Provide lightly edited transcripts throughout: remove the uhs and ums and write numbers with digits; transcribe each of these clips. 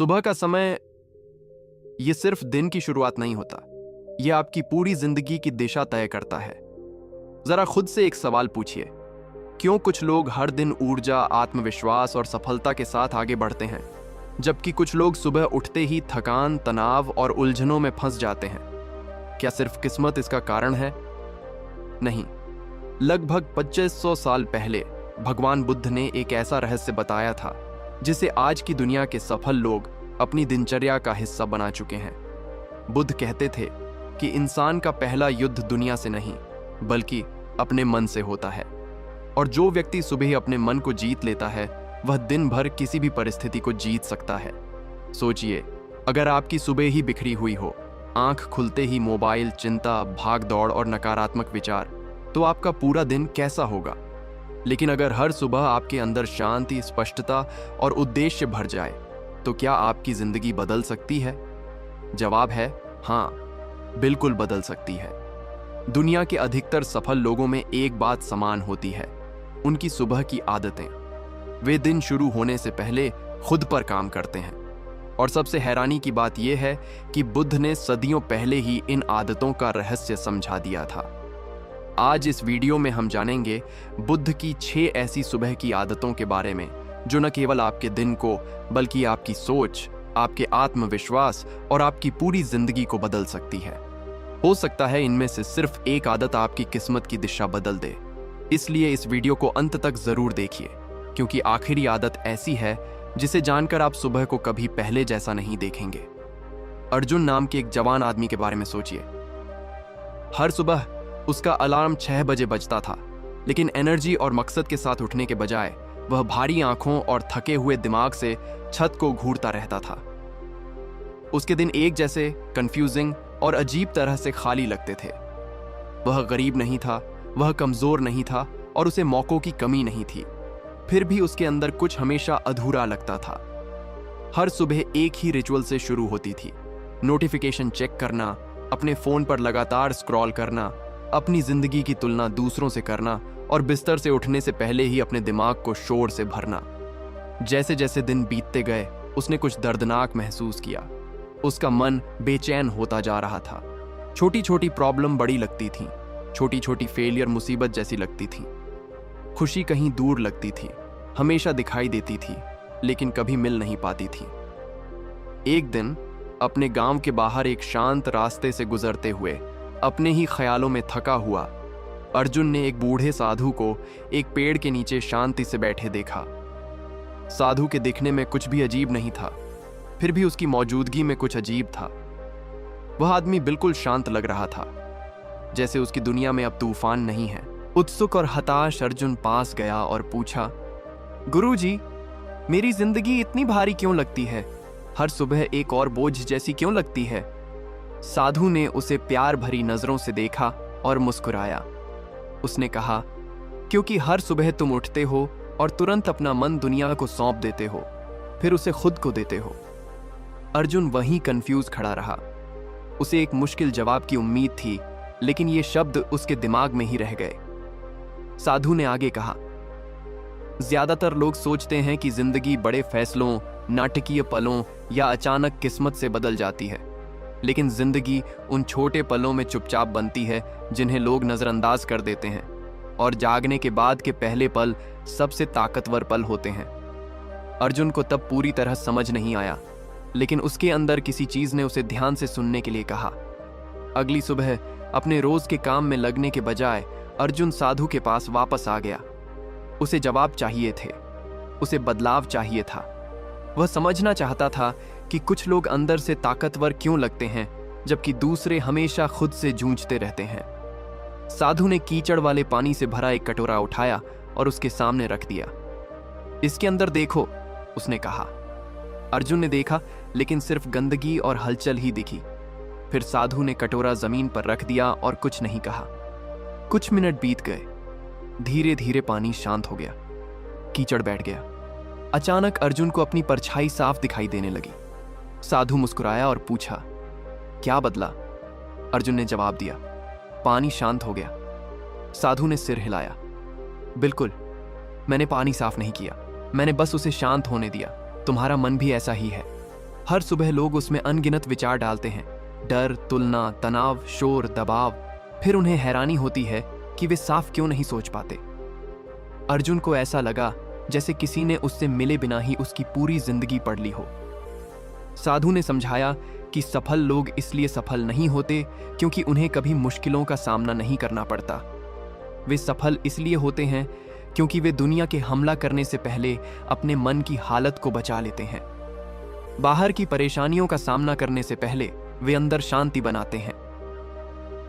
सुबह का समय ये सिर्फ दिन की शुरुआत नहीं होता, यह आपकी पूरी जिंदगी की दिशा तय करता है। जरा खुद से एक सवाल पूछिए, क्यों कुछ लोग हर दिन ऊर्जा, आत्मविश्वास और सफलता के साथ आगे बढ़ते हैं, जबकि कुछ लोग सुबह उठते ही थकान, तनाव और उलझनों में फंस जाते हैं? क्या सिर्फ किस्मत इसका कारण है? नहीं। लगभग 2500 साल पहले भगवान बुद्ध ने एक ऐसा रहस्य बताया था जिसे आज की दुनिया के सफल लोग अपनी दिनचर्या का हिस्सा बना चुके हैं। बुद्ध कहते थे कि इंसान का पहला युद्ध दुनिया से नहीं बल्कि अपने मन से होता है, और जो व्यक्ति सुबह अपने मन को जीत लेता है वह दिन भर किसी भी परिस्थिति को जीत सकता है। सोचिए, अगर आपकी सुबह ही बिखरी हुई हो, आंख खुलते ही मोबाइल, चिंता, भाग दौड़ और नकारात्मक विचार, तो आपका पूरा दिन कैसा होगा? लेकिन अगर हर सुबह आपके अंदर शांति, स्पष्टता और उद्देश्य भर जाए तो क्या आपकी जिंदगी बदल सकती है? जवाब है हाँ, बिल्कुल बदल सकती है। दुनिया के अधिकतर सफल लोगों में एक बात समान होती है, उनकी सुबह की आदतें। वे दिन शुरू होने से पहले खुद पर काम करते हैं। और सबसे हैरानी की बात यह है कि बुद्ध ने सदियों पहले ही इन आदतों का रहस्य समझा दिया था। आज इस वीडियो में हम जानेंगे बुद्ध की 6 ऐसी सुबह की आदतों के बारे में जो न केवल आपके दिन को बल्कि आपकी सोच, आपके आत्मविश्वास और आपकी पूरी जिंदगी को बदल सकती है। हो सकता है इनमें से सिर्फ एक आदत आपकी किस्मत की दिशा बदल दे। इसलिए इस वीडियो को अंत तक जरूर देखिए, क्योंकि आखिरी आदत ऐसी है जिसे जानकर आप सुबह को कभी पहले जैसा नहीं देखेंगे। अर्जुन नाम के एक जवान आदमी के बारे में सोचिए। हर सुबह उसका अलार्म 6 बजे बजता था, लेकिन एनर्जी और मकसद के साथ उठने के बजाय वह भारी आंखों और थके हुए दिमाग से छत को घूरता रहता था। उसके दिन एक जैसे, कंफ्यूजिंग और अजीब तरह से खाली लगते थे। वह गरीब नहीं था, वह कमजोर नहीं था और उसे मौकों की कमी नहीं थी। फिर भी उसके अंदर कुछ हमेशा अधूरा लगता था। हर सुबह एक ही रिचुअल से शुरू होती थी, नोटिफिकेशन चेक करना, अपने फोन पर लगातार स्क्रॉल करना, अपनी जिंदगी की तुलना दूसरों से करना और बिस्तर से उठने से पहले ही अपने दिमाग को शोर से भरना। जैसे जैसे दिन बीतते गए उसने कुछ दर्दनाक महसूस किया। उसका मन बेचैन होता जा रहा था। छोटी छोटी प्रॉब्लम बड़ी लगती थी, छोटी छोटी फेलियर मुसीबत जैसी लगती थी। खुशी कहीं दूर लगती थी, हमेशा दिखाई देती थी लेकिन कभी मिल नहीं पाती थी। एक दिन अपने गांव के बाहर एक शांत रास्ते से गुजरते हुए अपने ही ख्यालों में थका हुआ अर्जुन ने एक बूढ़े साधु को एक पेड़ के नीचे शांति से बैठे देखा। साधु के दिखने में कुछ भी अजीब नहीं था, फिर भी उसकी मौजूदगी में कुछ अजीब था। वह आदमी बिल्कुल शांत लग रहा था, जैसे उसकी दुनिया में अब तूफान नहीं है। उत्सुक और हताश अर्जुन पास गया और पूछा, गुरुजी, मेरी जिंदगी इतनी भारी क्यों लगती है? हर सुबह एक और बोझ जैसी क्यों लगती है? साधु ने उसे प्यार भरी नजरों से देखा और मुस्कुराया। उसने कहा, क्योंकि हर सुबह तुम उठते हो और तुरंत अपना मन दुनिया को सौंप देते हो, फिर उसे खुद को देते हो। अर्जुन वहीं कंफ्यूज खड़ा रहा। उसे एक मुश्किल जवाब की उम्मीद थी, लेकिन ये शब्द उसके दिमाग में ही रह गए। साधु ने आगे कहा, ज्यादातर लोग सोचते हैं कि जिंदगी बड़े फैसलों, नाटकीय पलों या अचानक किस्मत से बदल जाती है, लेकिन जिंदगी उन छोटे पलों में चुपचाप बनती है जिन्हें लोग नजरअंदाज कर देते हैं। और जागने के बाद के पहले पल सबसे ताकतवर पल होते हैं। अर्जुन को तब पूरी तरह समझ नहीं आया, लेकिन उसके अंदर किसी चीज ने उसे ध्यान से सुनने के लिए कहा। अगली सुबह अपने रोज के काम में लगने के बजाय अर्जुन साधु के पास वापस आ गया। उसे जवाब चाहिए थे, उसे बदलाव चाहिए था। वह समझना चाहता था कि कुछ लोग अंदर से ताकतवर क्यों लगते हैं जबकि दूसरे हमेशा खुद से जूझते रहते हैं। साधु ने कीचड़ वाले पानी से भरा एक कटोरा उठाया और उसके सामने रख दिया। इसके अंदर देखो, उसने कहा। अर्जुन ने देखा, लेकिन सिर्फ गंदगी और हलचल ही दिखी। फिर साधु ने कटोरा जमीन पर रख दिया और कुछ नहीं कहा। कुछ मिनट बीत गए। धीरे धीरे पानी शांत हो गया, कीचड़ बैठ गया। अचानक अर्जुन को अपनी परछाई साफ दिखाई देने लगी। साधु मुस्कुराया और पूछा, क्या बदला? अर्जुन ने जवाब दिया, पानी शांत हो गया। साधु ने सिर हिलाया, बिल्कुल, मैंने पानी साफ नहीं किया, मैंने बस उसे शांत होने दिया। तुम्हारा मन भी ऐसा ही है। हर सुबह लोग उसमें अनगिनत विचार डालते हैं, डर, तुलना, तनाव, शोर, दबाव। फिर उन्हें हैरानी होती है कि वे साफ क्यों नहीं सोच पाते। अर्जुन को ऐसा लगा जैसे किसी ने उससे मिले बिना ही उसकी पूरी जिंदगी पढ़ ली हो। साधु ने समझाया कि सफल लोग इसलिए सफल नहीं होते क्योंकि उन्हें कभी मुश्किलों का सामना नहीं करना पड़ता। वे सफल इसलिए होते हैं क्योंकि वे दुनिया के हमला करने से पहले अपने मन की हालत को बचा लेते हैं। बाहर की परेशानियों का सामना करने से पहले वे अंदर शांति बनाते हैं।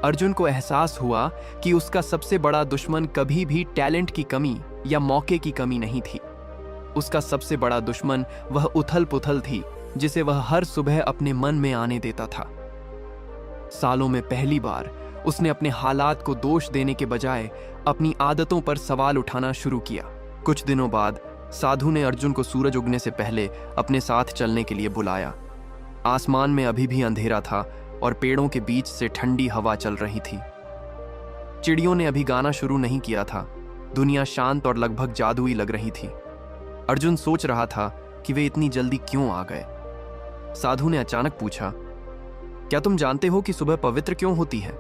अर्जुन को एहसास हुआ कि उसका सबसे बड़ा दुश्मन कभी भी टैलेंट की कमी या मौके की कमी नहीं थी। उसका सबसे बड़ा दुश्मन वह उथल पुथल थी जिसे वह हर सुबह अपने मन में आने देता था। सालों में पहली बार उसने अपने हालात को दोष देने के बजाय अपनी आदतों पर सवाल उठाना शुरू किया। कुछ दिनों बाद साधु ने अर्जुन को सूरज उगने से पहले अपने साथ चलने के लिए बुलाया। आसमान में अभी भी अंधेरा था और पेड़ों के बीच से ठंडी हवा चल रही थी। चिड़ियों ने अभी गाना शुरू नहीं किया था। दुनिया शांत और लगभग जादुई लग रही थी। अर्जुन सोच रहा था कि वे इतनी जल्दी क्यों आ गए। साधु ने अचानक पूछा, क्या तुम जानते हो कि सुबह पवित्र क्यों होती है?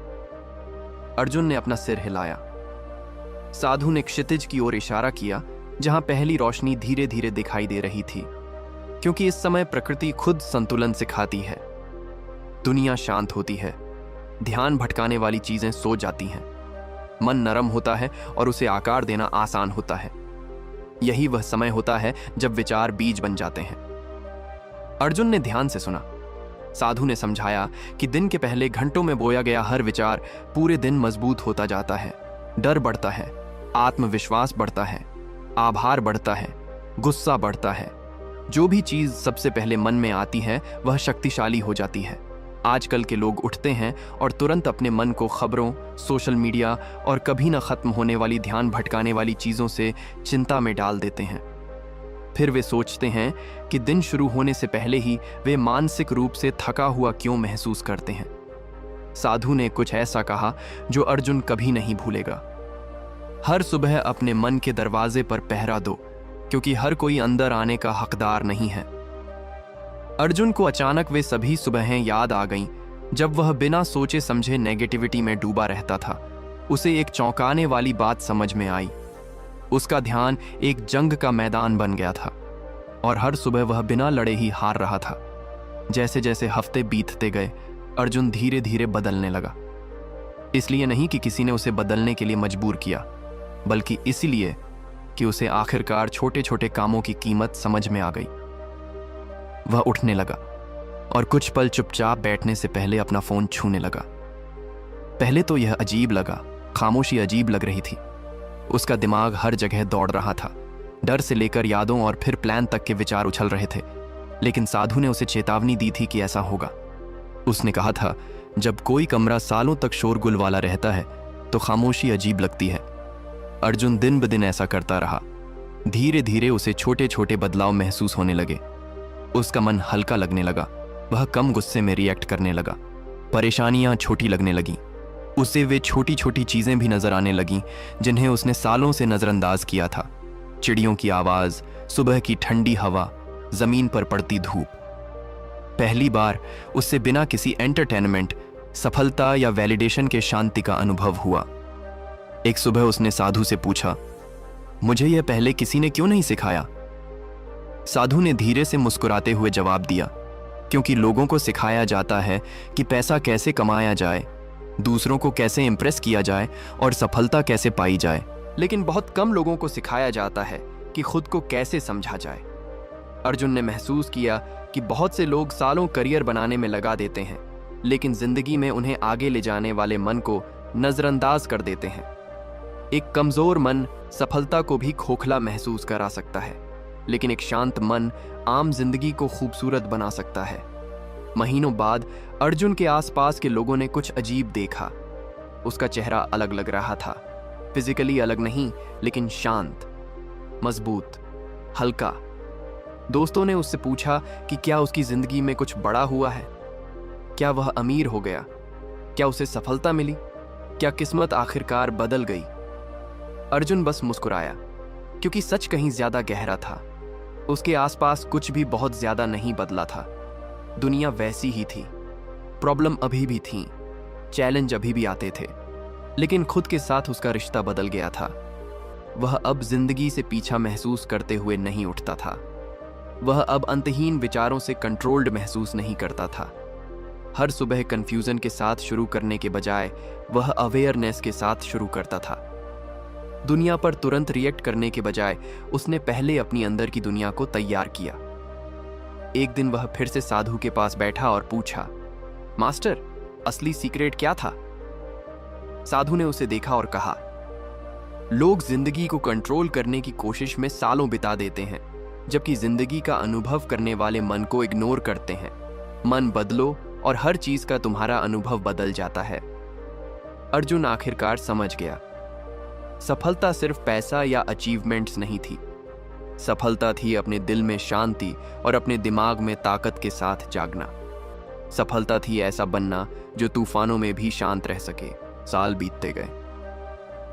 अर्जुन ने अपना सिर हिलाया। साधु ने क्षितिज की ओर इशारा किया जहां पहली रोशनी धीरे धीरे दिखाई दे रही थी, क्योंकि इस समय प्रकृति खुद संतुलन सिखाती है। दुनिया शांत होती है, ध्यान भटकाने वाली चीजें सो जाती हैं, मन नरम होता है और उसे आकार देना आसान होता है। यही वह समय होता है जब विचार बीज बन जाते हैं। अर्जुन ने ध्यान से सुना। साधु ने समझाया कि दिन के पहले घंटों में बोया गया हर विचार पूरे दिन मजबूत होता जाता है। डर बढ़ता है, आत्मविश्वास बढ़ता है, आभार बढ़ता है, गुस्सा बढ़ता है। जो भी चीज सबसे पहले मन में आती है वह शक्तिशाली हो जाती है। आजकल के लोग उठते हैं और तुरंत अपने मन को खबरों, सोशल मीडिया और कभी न खत्म होने वाली ध्यान भटकाने वाली चीजों से चिंता में डाल देते हैं। फिर वे सोचते हैं कि दिन शुरू होने से पहले ही वे मानसिक रूप से थका हुआ क्यों महसूस करते हैं। साधु ने कुछ ऐसा कहा जो अर्जुन कभी नहीं भूलेगा। हर सुबह अपने मन के दरवाजे पर पहरा दो, क्योंकि हर कोई अंदर आने का हकदार नहीं है। अर्जुन को अचानक वे सभी सुबहें याद आ गईं जब वह बिना सोचे समझे नेगेटिविटी में डूबा रहता था। उसे एक चौंकाने वाली बात समझ में आई। उसका ध्यान एक जंग का मैदान बन गया था और हर सुबह वह बिना लड़े ही हार रहा था। जैसे जैसे हफ्ते बीतते गए, अर्जुन धीरे धीरे बदलने लगा। इसलिए नहीं कि किसी ने उसे बदलने के लिए मजबूर किया, बल्कि इसलिए कि उसे आखिरकार छोटे छोटे कामों की कीमत समझ में आ गई। वह उठने लगा और कुछ पल चुपचाप बैठने से पहले अपना फोन छूने लगा। पहले तो यह अजीब लगा, खामोशी अजीब लग रही थी। उसका दिमाग हर जगह दौड़ रहा था। डर से लेकर यादों और फिर प्लान तक के विचार उछल रहे थे। लेकिन साधु ने उसे चेतावनी दी थी कि ऐसा होगा। उसने कहा था, जब कोई कमरा सालों तक शोरगुल वाला रहता है तो खामोशी अजीब लगती है। अर्जुन दिन ब दिन ऐसा करता रहा। धीरे धीरे उसे छोटे छोटे बदलाव महसूस होने लगे। उसका मन हल्का लगने लगा। वह कम गुस्से में रिएक्ट करने लगा। परेशानियां छोटी लगने लगीं। उसे वे छोटी छोटी चीजें भी नजर आने लगीं जिन्हें उसने सालों से नजरअंदाज किया था। चिड़ियों की आवाज, सुबह की ठंडी हवा, जमीन पर पड़ती धूप। पहली बार उससे बिना किसी एंटरटेनमेंट, सफलता या वैलिडेशन के शांति का अनुभव हुआ। एक सुबह उसने साधु से पूछा, मुझे यह पहले किसी ने क्यों नहीं सिखाया? साधु ने धीरे से मुस्कुराते हुए जवाब दिया, क्योंकि लोगों को सिखाया जाता है कि पैसा कैसे कमाया जाए, दूसरों को कैसे इंप्रेस किया जाए और सफलता कैसे पाई जाए, लेकिन बहुत कम लोगों को सिखाया जाता है कि खुद को कैसे समझा जाए। अर्जुन ने महसूस किया कि बहुत से लोग सालों करियर बनाने में लगा देते हैं, लेकिन जिंदगी में उन्हें आगे ले जाने वाले मन को नजरअंदाज कर देते हैं। एक कमजोर मन सफलता को भी खोखला महसूस करा सकता है, लेकिन एक शांत मन आम जिंदगी को खूबसूरत बना सकता है। महीनों बाद अर्जुन के आसपास के लोगों ने कुछ अजीब देखा। उसका चेहरा अलग लग रहा था। फिजिकली अलग नहीं, लेकिन शांत, मजबूत, हल्का। दोस्तों ने उससे पूछा कि क्या उसकी जिंदगी में कुछ बड़ा हुआ है? क्या वह अमीर हो गया? क्या उसे सफलता मिली? क्या किस्मत आखिरकार बदल गई? अर्जुन बस मुस्कुराया, क्योंकि सच कहीं ज्यादा गहरा था। उसके आसपास कुछ भी बहुत ज्यादा नहीं बदला था। दुनिया वैसी ही थी, प्रॉब्लम अभी भी थी, चैलेंज अभी भी आते थे, लेकिन खुद के साथ उसका रिश्ता बदल गया था। वह अब जिंदगी से पीछा महसूस करते हुए नहीं उठता था। वह अब अंतहीन विचारों से कंट्रोल्ड महसूस नहीं करता था। हर सुबह कंफ्यूजन के साथ शुरू करने के बजाय वह अवेयरनेस के साथ शुरू करता था। दुनिया पर तुरंत रिएक्ट करने के बजाय उसने पहले अपनी अंदर की दुनिया को तैयार किया। एक दिन वह फिर से साधु के पास बैठा और पूछा, मास्टर, असली सीक्रेट क्या था? साधु ने उसे देखा और कहा, लोग जिंदगी को कंट्रोल करने की कोशिश में सालों बिता देते हैं, जबकि जिंदगी का अनुभव करने वाले मन को इग्नोर करते हैं। मन बदलो और हर चीज का तुम्हारा अनुभव बदल जाता है। अर्जुन आखिरकार समझ गया। सफलता सिर्फ पैसा या अचीवमेंट्स नहीं थी। सफलता थी अपने दिल में शांति और अपने दिमाग में ताकत के साथ जागना। सफलता थी ऐसा बनना जो तूफानों में भी शांत रह सके। साल बीतते गए।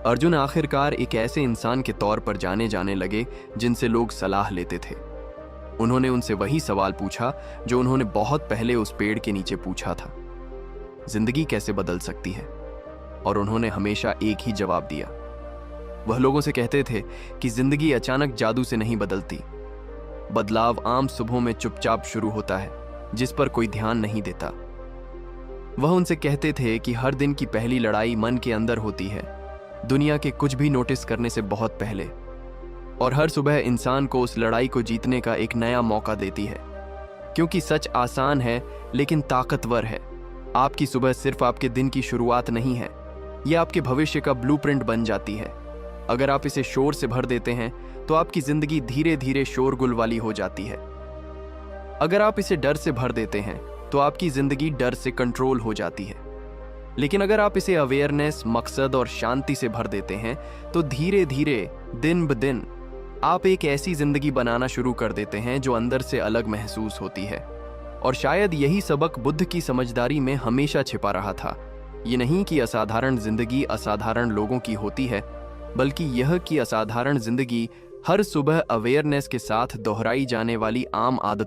अर्जुन आखिरकार एक ऐसे इंसान के तौर पर जाने लगे जिनसे लोग सलाह लेते थे। उन्होंने उनसे वही सवाल पूछा जो उन्होंने बहुत पहले उस पेड़ के नीचे पूछा था, जिंदगी कैसे बदल सकती है? और उन्होंने हमेशा एक ही जवाब दिया। वह लोगों से कहते थे कि जिंदगी अचानक जादू से नहीं बदलती। बदलाव आम सुबहों में चुपचाप शुरू होता है, जिस पर कोई ध्यान नहीं देता। वह उनसे कहते थे कि हर दिन की पहली लड़ाई मन के अंदर होती है, दुनिया के कुछ भी नोटिस करने से बहुत पहले, और हर सुबह इंसान को उस लड़ाई को जीतने का एक नया मौका देती है। क्योंकि सच आसान है लेकिन ताकतवर है। आपकी सुबह सिर्फ आपके दिन की शुरुआत नहीं है, यह आपके भविष्य का ब्लूप्रिंट बन जाती है। अगर आप इसे शोर से भर देते हैं तो आपकी जिंदगी धीरे धीरे शोरगुल वाली हो जाती है। अगर आप इसे डर से भर देते हैं तो आपकी जिंदगी डर से कंट्रोल हो जाती है। लेकिन अगर आप इसे अवेयरनेस, मकसद और शांति से भर देते हैं तो धीरे धीरे दिन ब दिन आप एक ऐसी जिंदगी बनाना शुरू कर देते हैं जो अंदर से अलग महसूस होती है। और शायद यही सबक बुद्ध की समझदारी में हमेशा छिपा रहा था। ये नहीं कि असाधारण जिंदगी असाधारण लोगों की होती है, बल्कि यह कि असाधारण जिंदगी हर सुबह अवेयरनेस के साथ दोहराई जाने वाली आम आदत